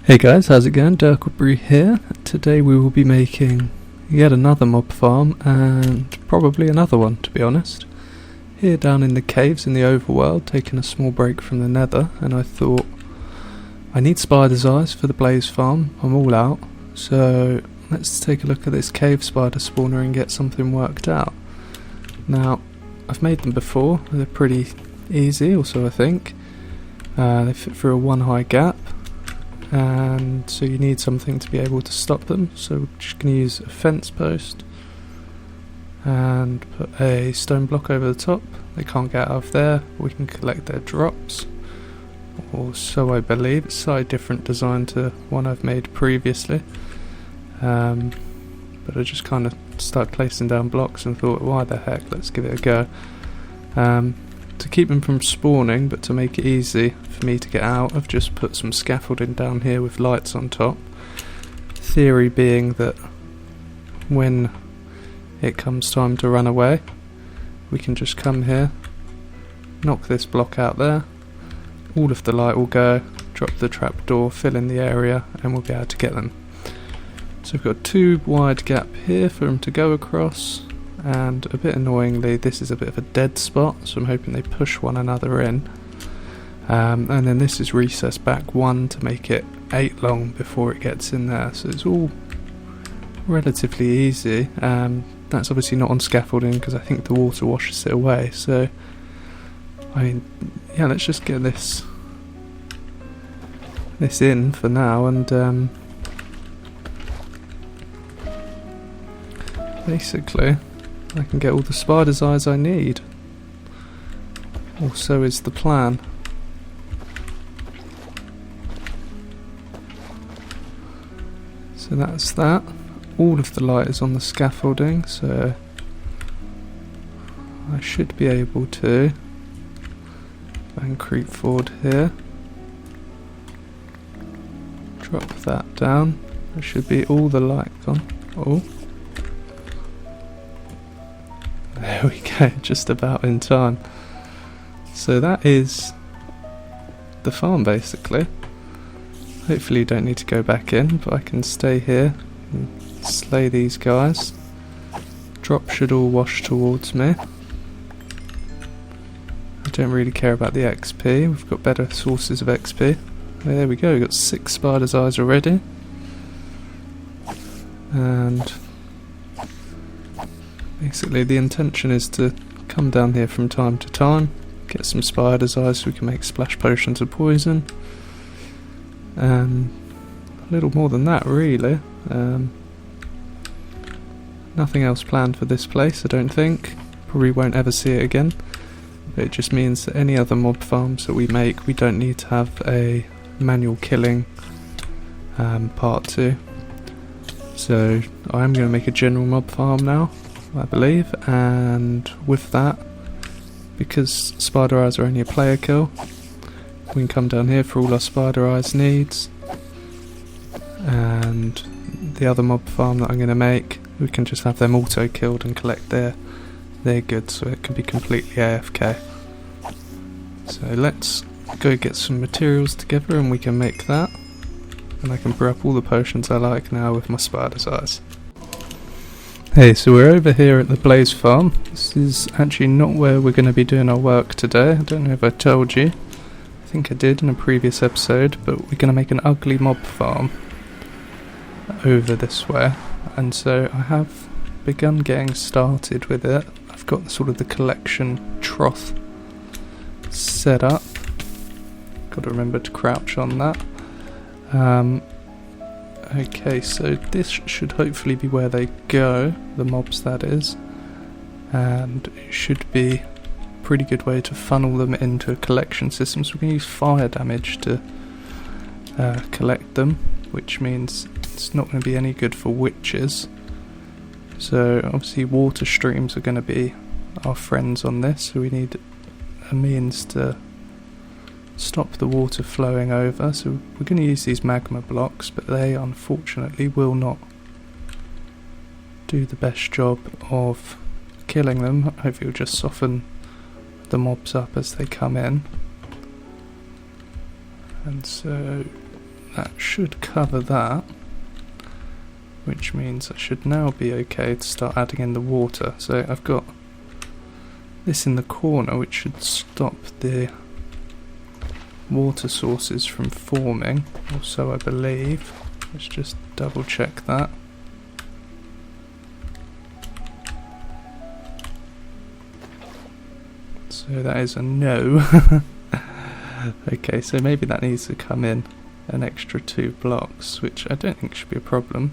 Hey guys, how's it going? Dirklebury here. Today we will be making yet another mob farm, and probably another one, to be honest. Here down in the caves in the overworld, taking a small break from the nether, and I thought I need spider's eyes for the blaze farm. I'm all out, so let's take a look at this cave spider spawner and get something worked out. Now, I've made them before, they're pretty easy also, I think. They fit through a one high gap, and so you need something to be able to stop them, so we're just going to use a fence post and put a stone block over the top. They can't get out of there. We can collect their drops, or so I believe. It's a slightly different design to one I've made previously, but I just kind of started placing down blocks and thought, why the heck, let's give it a go. To keep them from spawning, but to make it easy for me to get out, I've just put some scaffolding down here with lights on top. Theory being that when it comes time to run away, we can just come here, knock this block out there, all of the light will go, drop the trapdoor, fill in the area, and we'll be able to get them. So we've got two wide gap here for them to go across. And a bit annoyingly, this is a bit of a dead spot, so I'm hoping they push one another in. And then this is recessed back 1 to make it 8 long before it gets in there, so it's all relatively easy. That's obviously not on scaffolding because I think the water washes it away, so I mean, yeah, let's just get this in for now, and basically I can get all the spider's eyes I need. Or so is the plan. So that's that. All of the light is on the scaffolding, so I should be able to and creep forward here. Drop that down. There should be all the light gone. Oh. There we go, just about in time. So that is the farm basically. Hopefully you don't need to go back in, but I can stay here and slay these guys. Drop should all wash towards me. I don't really care about the XP, we've got better sources of XP. There we go, we've got 6 spider's eyes already. And basically the intention is to come down here from time to time, get some spider's eyes so we can make splash potions of poison, and a little more than that really. Nothing else planned for this place, I don't think. Probably won't ever see it again, but it just means that any other mob farms that we make, we don't need to have a manual killing part to. So I am going to make a general mob farm now, I believe, and with that, because spider eyes are only a player kill, we can come down here for all our spider eyes needs, and the other mob farm that I'm going to make, we can just have them auto killed and collect their goods, so it can be completely AFK. So let's go get some materials together and we can make that, and I can brew up all the potions I like now with my spider's eyes. Hey, so we're over here at the Blaze farm. This is actually not where we're going to be doing our work today. I don't know if I told you. I think I did in a previous episode, but we're going to make an ugly mob farm over this way. And so I have begun getting started with it. I've got sort of the collection trough set up. Got to remember to crouch on that. Okay, so this should hopefully be where they go, the mobs that is, and it should be a pretty good way to funnel them into a collection system. So we can use fire damage to collect them, which means it's not going to be any good for witches. So obviously water streams are going to be our friends on this, so we need a means to stop the water flowing over. So we're going to use these magma blocks, but they unfortunately will not do the best job of killing them. Hopefully it'll just soften the mobs up as they come in. And so that should cover that, which means I should now be okay to start adding in the water. So I've got this in the corner, which should stop the water sources from forming, or so I believe. Let's just double check that. So that is a no. Okay, so maybe that needs to come in an extra 2 blocks, which I don't think should be a problem.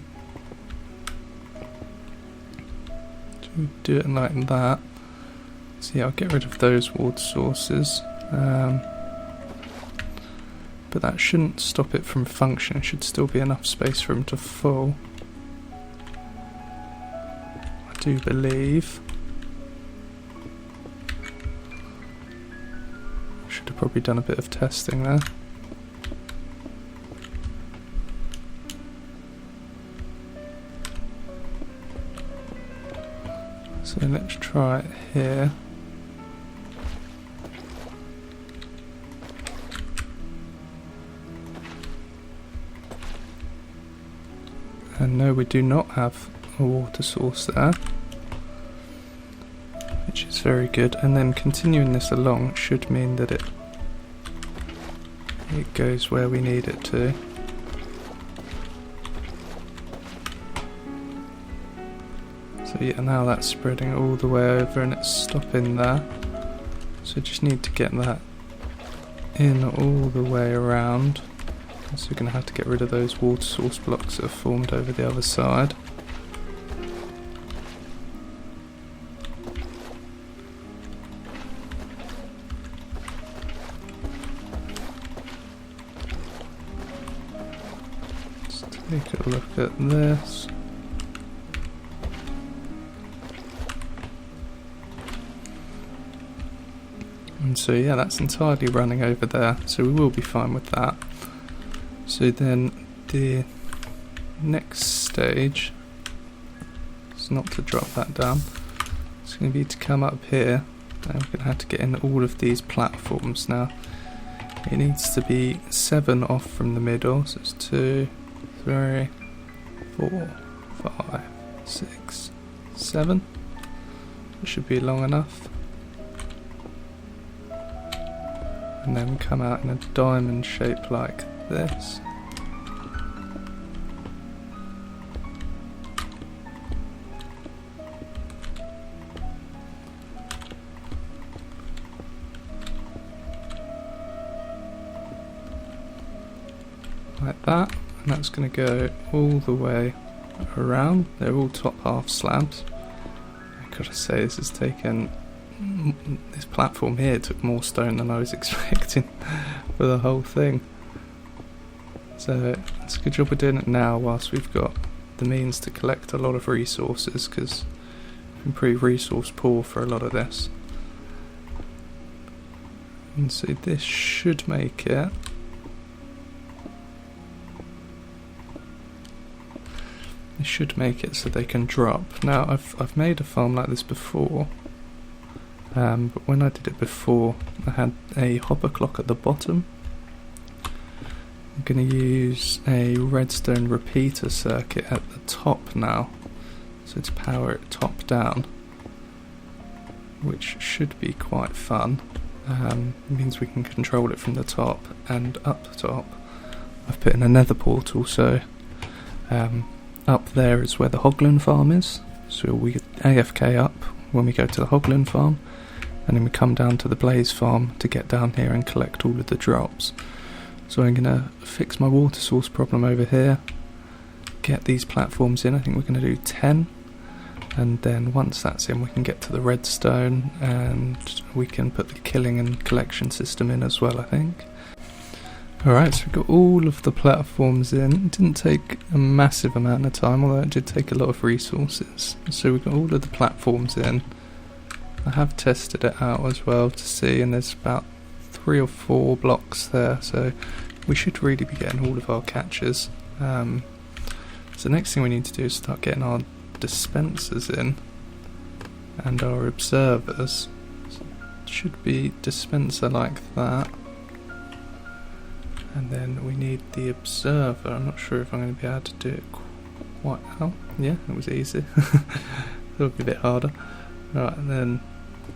Do it like that. So yeah, I'll get rid of those water sources. But that shouldn't stop it from functioning. Should still be enough space for them to full. I do believe. Should have probably done a bit of testing there. So let's try it here. And no, we do not have a water source there, which is very good. And then continuing this along should mean that it goes where we need it to. So yeah, now that's spreading all the way over and it's stopping there. So just need to get that in all the way around. So we're going to have to get rid of those water source blocks that have formed over the other side. Let's take a look at this. And so yeah, that's entirely running over there, so we will be fine with that. So then the next stage is not to drop that down. It's going to be to come up here, and we're going to have to get in all of these platforms now. It needs to be 7 off from the middle, so it's 2, 3, 4, 5, 6, 7. It should be long enough. And then come out in a diamond shape like this. Like that, and that's going to go all the way around. They're all top half slabs. I've got to say, this has taken, this platform here took more stone than I was expecting for the whole thing. So it's a good job we're doing it now whilst we've got the means to collect a lot of resources, because we've been pretty resource poor for a lot of this. And so this should make it. It should make it so they can drop. Now I've made a farm like this before, but when I did it before I had a hopper clock at the bottom. I'm going to use a redstone repeater circuit at the top now, so to power it top down, which should be quite fun. It means we can control it from the top and up the top. I've put in a nether portal, so up there is where the Hoglin farm is, so we AFK up when we go to the Hoglin farm, and then we come down to the Blaze farm to get down here and collect all of the drops. So I'm going to fix my water source problem over here, get these platforms in. I think we're going to do 10, and then once that's in we can get to the redstone and we can put the killing and collection system in as well, I think. Alright, so we've got all of the platforms in. It didn't take a massive amount of time, although it did take a lot of resources. So we've got all of the platforms in. I have tested it out as well to see, and there's about 3 or 4 blocks there, so we should really be getting all of our catches. So the next thing we need to do is start getting our dispensers in and our observers. So it should be dispenser like that. And then we need the observer. I'm not sure if I'm going to be able to do it quite well. Yeah, it was easy. It'll be a bit harder. Right, and then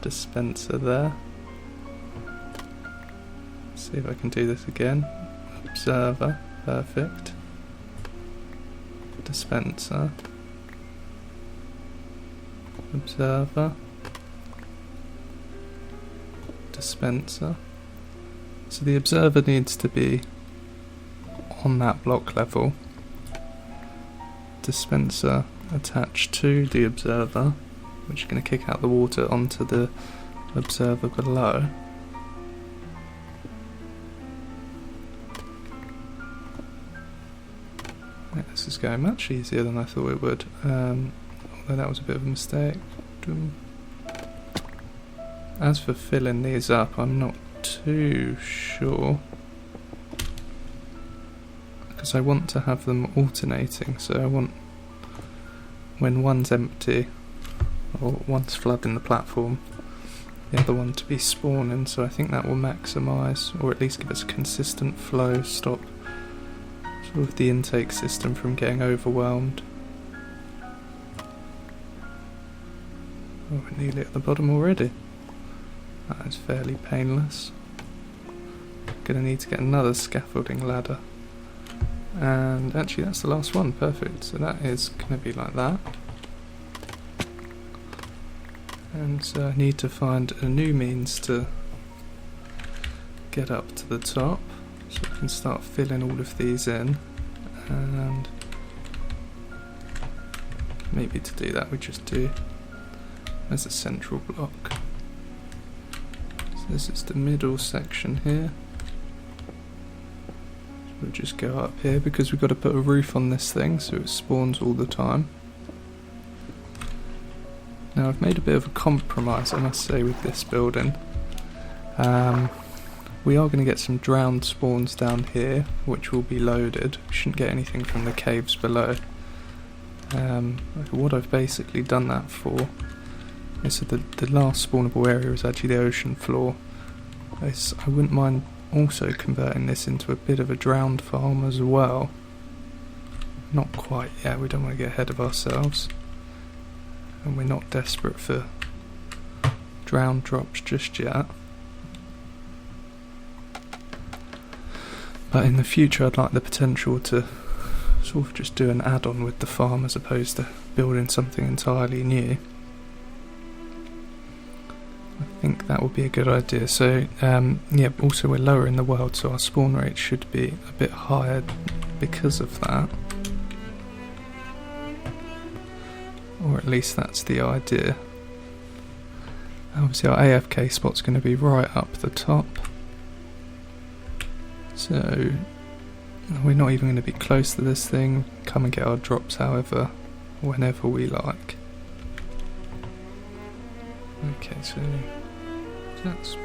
dispenser there. See if I can do this again. Observer, perfect. Dispenser. Observer. Dispenser. So the observer needs to be on that block level. Dispenser attached to the observer, which is going to kick out the water onto the observer below. Yeah, this is going much easier than I thought it would, although that was a bit of a mistake. As for filling these up, I'm not too sure, because I want to have them alternating, so I want, when one's empty or one's flooding the platform, the other one to be spawning, so I think that will maximise, or at least give us a consistent flow, stop sort of the intake system from getting overwhelmed. Oh, we're nearly at the bottom already. That is fairly painless. Gonna need to get another scaffolding ladder. And actually that's the last one, perfect. So that is gonna be like that. And so I need to find a new means to get up to the top. So I can start filling all of these in. And maybe to do that we just do as a central block. This is the middle section here. So we'll just go up here because we've got to put a roof on this thing so it spawns all the time. Now I've made a bit of a compromise, I must say, with this building. We are going to get some drowned spawns down here, which will be loaded. We shouldn't get anything from the caves below. What I've basically done that for, so the last spawnable area is actually the ocean floor. I wouldn't mind also converting this into a bit of a drowned farm as well. Not quite yet, we don't want to get ahead of ourselves. And we're not desperate for drowned drops just yet. But in the future I'd like the potential to sort of just do an add-on with the farm as opposed to building something entirely new. I think that would be a good idea. So yeah, also we're lower in the world, so our spawn rate should be a bit higher because of that. Or at least that's the idea. Obviously our AFK spot's going to be right up the top. So we're not even going to be close to this thing. Come and get our drops however, whenever we like. Okay, so that's...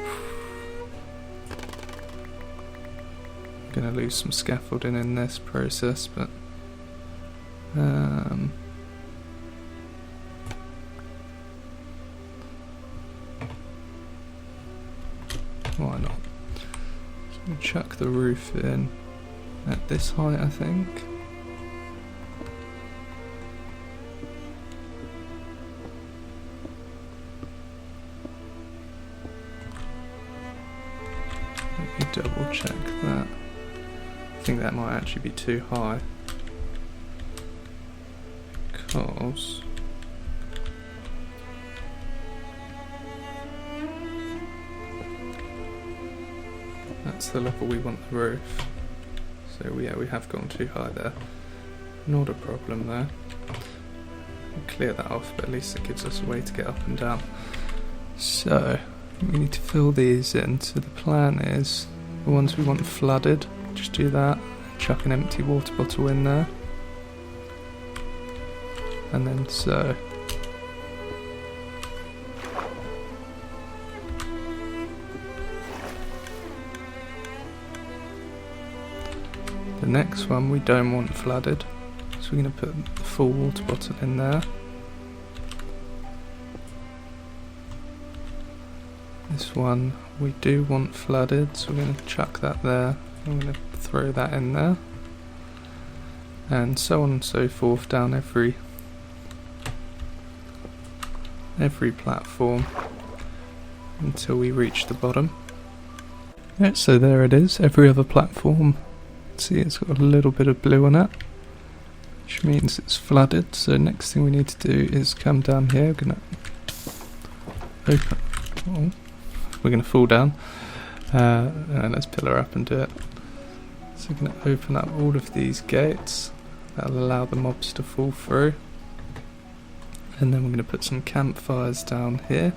I'm going to lose some scaffolding in this process, but why not? So we'll chuck the roof in at this height, I think. Let me double check that. I think that might actually be too high, because that's the level we want the roof. So yeah, we have gone too high there. Not a problem there. We'll clear that off, but at least it gives us a way to get up and down. So we need to fill these in. So the plan is, the ones we want flooded, just do that. Chuck an empty water bottle in there. And then so. The next one we don't want flooded, so we're going to put the full water bottle in there. This one we do want flooded, so we're going to chuck that there. I'm going to throw that in there, and so on and so forth down every platform until we reach the bottom. Yeah, so there it is, every other platform. See, it's got a little bit of blue on it, which means it's flooded. So next thing we need to do is come down here. We're going to open. Oh, we're going to fall down. Let's pillar up and do it. So we're going to open up all of these gates. That'll allow the mobs to fall through. And then we're going to put some campfires down here.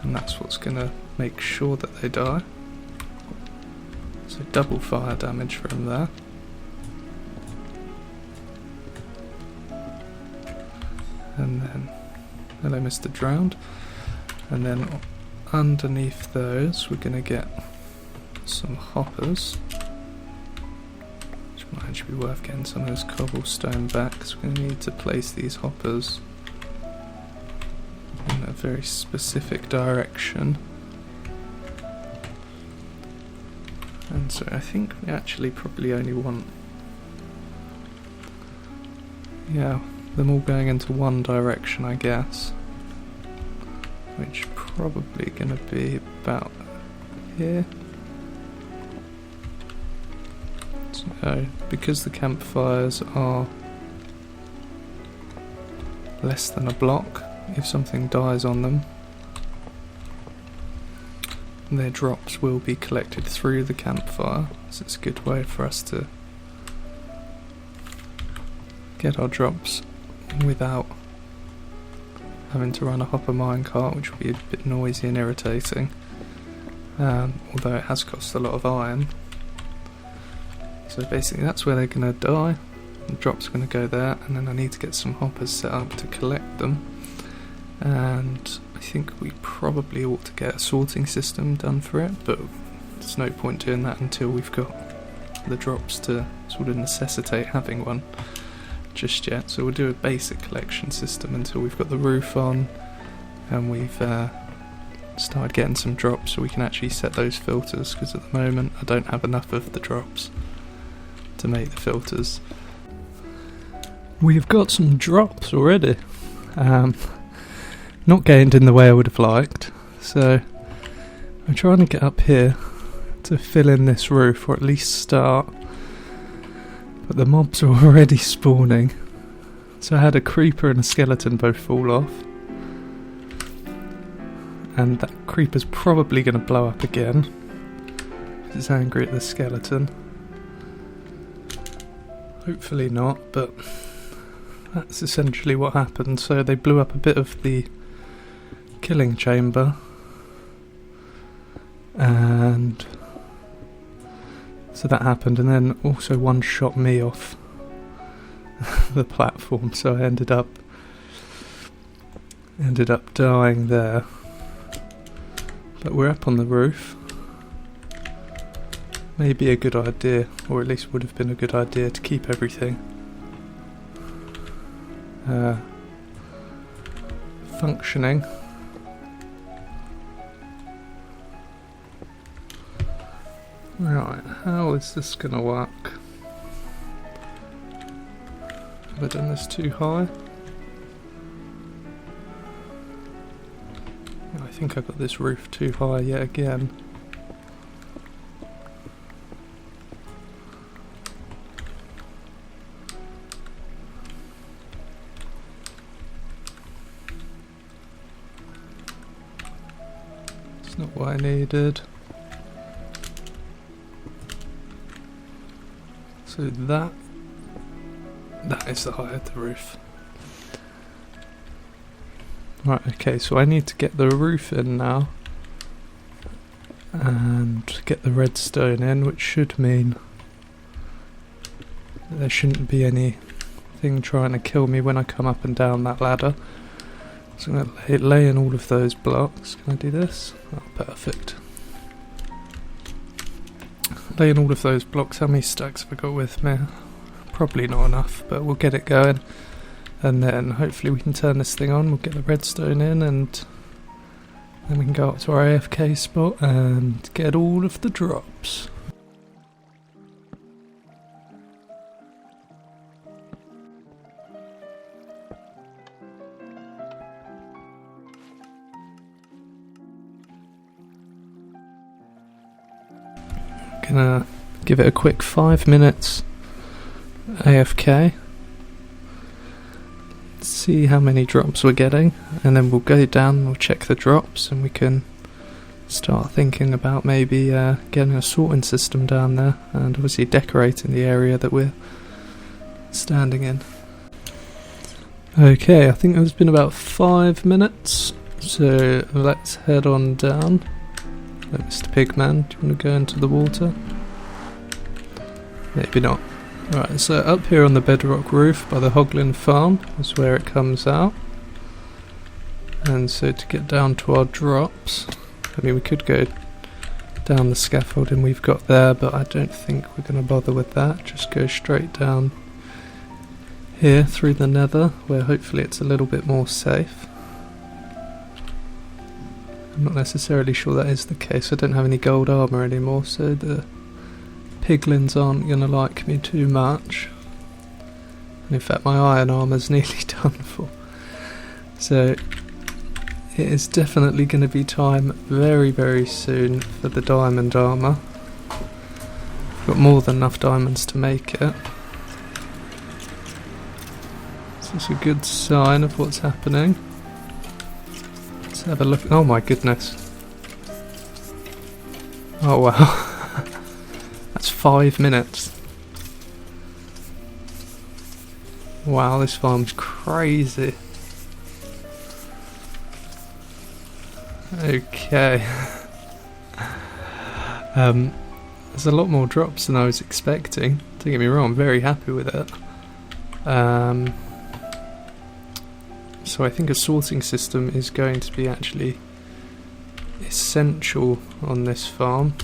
And that's what's going to make sure that they die. So double fire damage from there. And then, hello Mr. Drowned. And then underneath those we're going to get some hoppers. Which might actually be worth getting some of those cobblestone back, because we're going to need to place these hoppers in a very specific direction. And so I think we actually probably only want, yeah, them all going into one direction, I guess, which probably going to be about here. So because the campfires are less than a block, if something dies on them, their drops will be collected through the campfire, so it's a good way for us to get our drops without having to run a hopper minecart, which will be a bit noisy and irritating, although it has cost a lot of iron. So basically that's where they're going to die, the drops are going to go there, and then I need to get some hoppers set up to collect them. And I think we probably ought to get a sorting system done for it, but there's no point doing that until we've got the drops to sort of necessitate having one just yet. So we'll do a basic collection system until we've got the roof on and we've started getting some drops so we can actually set those filters, because at the moment I don't have enough of the drops to make the filters. We've got some drops already. Not gained in the way I would have liked, so I'm trying to get up here to fill in this roof, or at least start, but the mobs are already spawning. So I had a creeper and a skeleton both fall off, and that creeper's probably going to blow up again because it's angry at the skeleton. Hopefully not, but that's essentially what happened. So they blew up a bit of the killing chamber, and so that happened, and then also one shot me off the platform, so I ended up dying there. But we're up on the roof. Maybe a good idea, or at least would have been a good idea, to keep everything functioning. Right, how is this going to work? Have I done this too high? I think I got this roof too high yet again. It's not what I needed. So that is the height of the roof. Right, okay, so I need to get the roof in now and get the redstone in, which should mean that there shouldn't be anything trying to kill me when I come up and down that ladder. So I'm going to lay in all of those blocks. Can I do this? Oh, perfect. Laying all of those blocks. How many stacks have I got with me? Probably not enough, but we'll get it going, and then hopefully we can turn this thing on. We'll get the redstone in and Then we can go up to our AFK spot and get all of the drops. Gonna give it a quick 5 minutes AFK. See how many drops we're getting, and then we'll go down, we'll check the drops, and we can start thinking about maybe getting a sorting system down there, and obviously decorating the area that we're standing in. Okay, I think it's been about 5 minutes, so let's head on down. Mr. Pigman, do you want to go into the water? Maybe not. Right, so up here on the bedrock roof by the Hoglin farm is where it comes out. And so to get down to our drops, I mean we could go down the scaffolding we've got there, but I don't think we're going to bother with that. Just go straight down here through the nether, where hopefully it's a little bit more safe. I'm not necessarily sure that is the case. I don't have any gold armour anymore, so the piglins aren't going to like me too much. And in fact my iron armour's nearly done for. So it is definitely going to be time very, very soon for the diamond armour. I've got more than enough diamonds to make it. So it's a good sign of what's happening. Let's have a look. Oh my goodness. Oh wow. That's 5 minutes. Wow, this farm's crazy. Okay. There's a lot more drops than I was expecting. Don't get me wrong, I'm very happy with it. So I think a sorting system is going to be actually essential on this farm.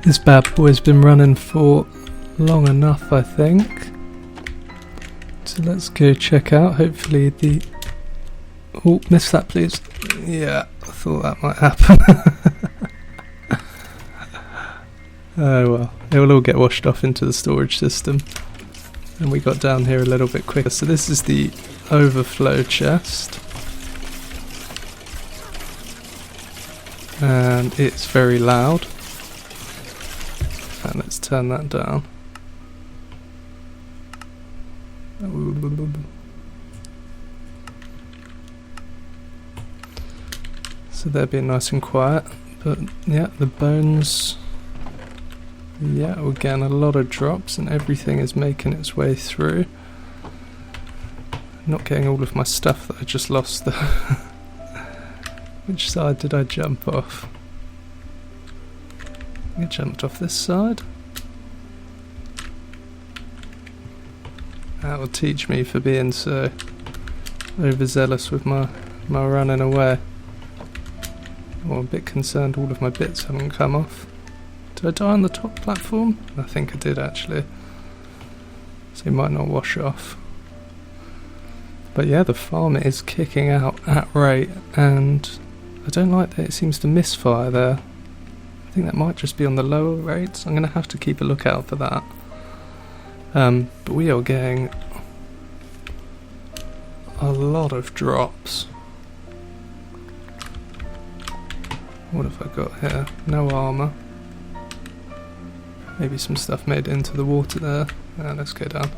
This bad boy's been running for long enough, I think. So let's go check out. Hopefully the... Oh, miss that please. Yeah, I thought that might happen. Oh well, it will all get washed off into the storage system. And we got down here a little bit quicker. So this is the overflow chest. And it's very loud. And let's turn that down. So they're being nice and quiet. But yeah, the bones... Yeah, we're getting a lot of drops and everything is making its way through. Not getting all of my stuff that I just lost though. Which side did I jump off? I jumped off this side. That will teach me for being so overzealous with my running away. I'm a bit concerned all of my bits haven't come off. Did I die on the top platform? I think I did actually. So it might not wash off. But yeah, the farm is kicking out at rate, and I don't like that it seems to misfire there. I think that might just be on the lower rates. I'm going to have to keep a lookout for that. But we are getting a lot of drops. What have I got here? No armour. Maybe some stuff made into the water there. Let's go down.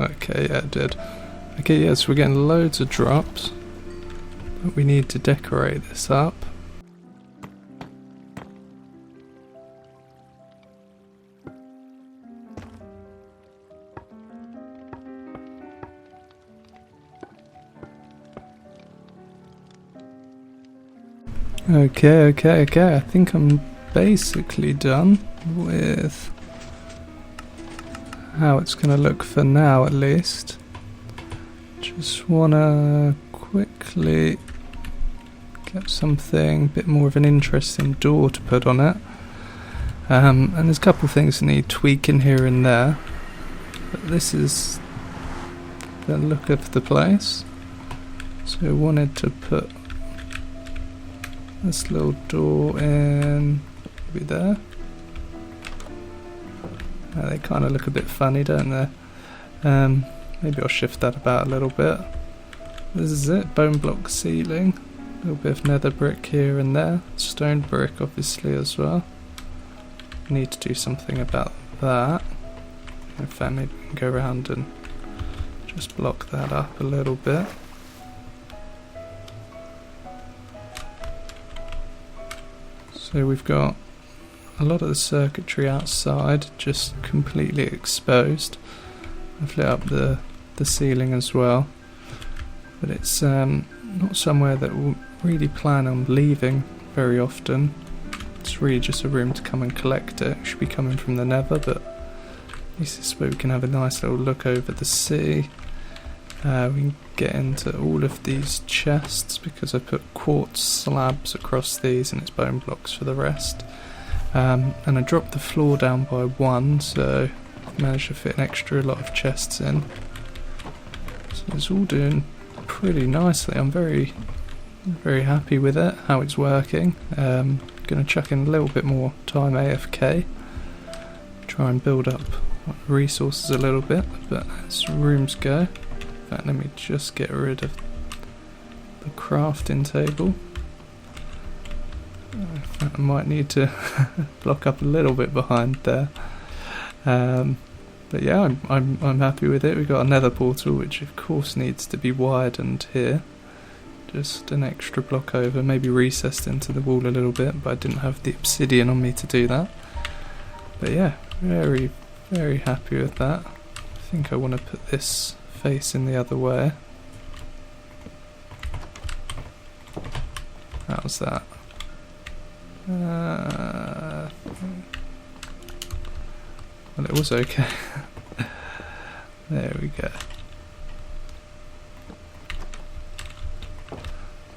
Okay, yeah, it did. Okay, yes, we're getting loads of drops, but we need to decorate this up. Okay, I think I'm basically done with how it's going to look for now, at least. Just want to quickly get something a bit more of an interesting door to put on it. And there's a couple of things that need tweaking here and there, but this is the look of the place. So I wanted to put this little door in, maybe there. They kind of look a bit funny, don't they? Maybe I'll shift that about a little bit. This is it, bone block ceiling. A little bit of nether brick here and there. Stone brick obviously as well. Need to do something about that. In fact, maybe we can go around and just block that up a little bit. So we've got a lot of the circuitry outside just completely exposed. I've lit up the ceiling as well, but it's not somewhere that we'll really plan on leaving very often. It's really just a room to come and collect it. It should be coming from the nether, but at least this way we can have a nice little look over the sea. We can get into all of these chests because I put quartz slabs across these and it's bone blocks for the rest. And I dropped the floor down by 1, so I've managed to fit an extra lot of chests in. So it's all doing pretty nicely. I'm very happy with it, how it's working. Gonna chuck in a little bit more time AFK, try and build up resources a little bit, but as rooms go. In fact, let me just get rid of the crafting table. In fact, I might need to block up a little bit behind there. But yeah, I'm happy with it. We've got a nether portal, which of course needs to be widened here. Just an extra block over, maybe recessed into the wall a little bit, but I didn't have the obsidian on me to do that. But yeah, very happy with that. I think I want to put this facing the other way. How's that? Well, it was okay. There we go.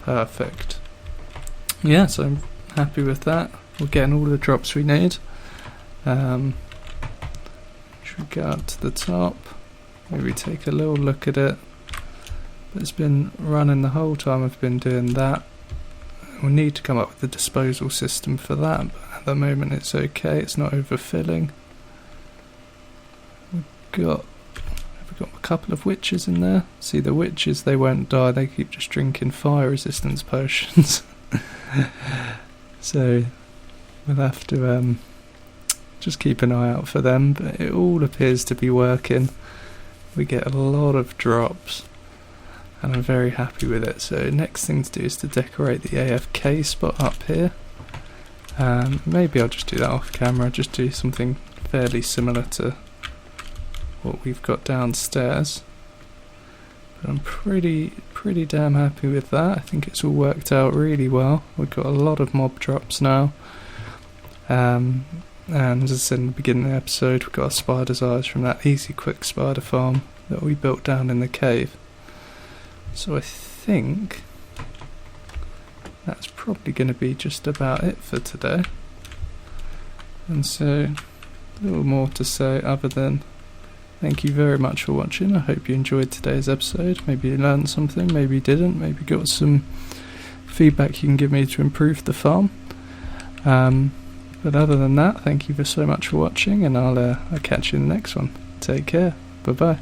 Perfect. Yeah, so I'm happy with that. We're getting all the drops we need. Should we get up to the top? Maybe take a little look at it. But it's been running the whole time I've been doing that. We'll need to come up with a disposal system for that, but at the moment it's okay, it's not overfilling. Have we got a couple of witches in there? See, the witches, they won't die, they keep just drinking fire resistance potions. So we'll have to just keep an eye out for them, but it all appears to be working. We get a lot of drops and I'm very happy with it. So next thing to do is to decorate the AFK spot up here. Maybe I'll just do that off camera, just do something fairly similar to what we've got downstairs. But I'm pretty damn happy with that. I think it's all worked out really well. We've got a lot of mob drops now. And as I said in the beginning of the episode, we've got our spider's eyes from that easy quick spider farm that we built down in the cave. So I think that's probably going to be just about it for today. And so a little more to say other than thank you very much for watching. I hope you enjoyed today's episode. Maybe you learned something, maybe you didn't, maybe got some feedback you can give me to improve the farm. But other than that, thank you so much for watching, and I'll catch you in the next one. Take care. Bye bye.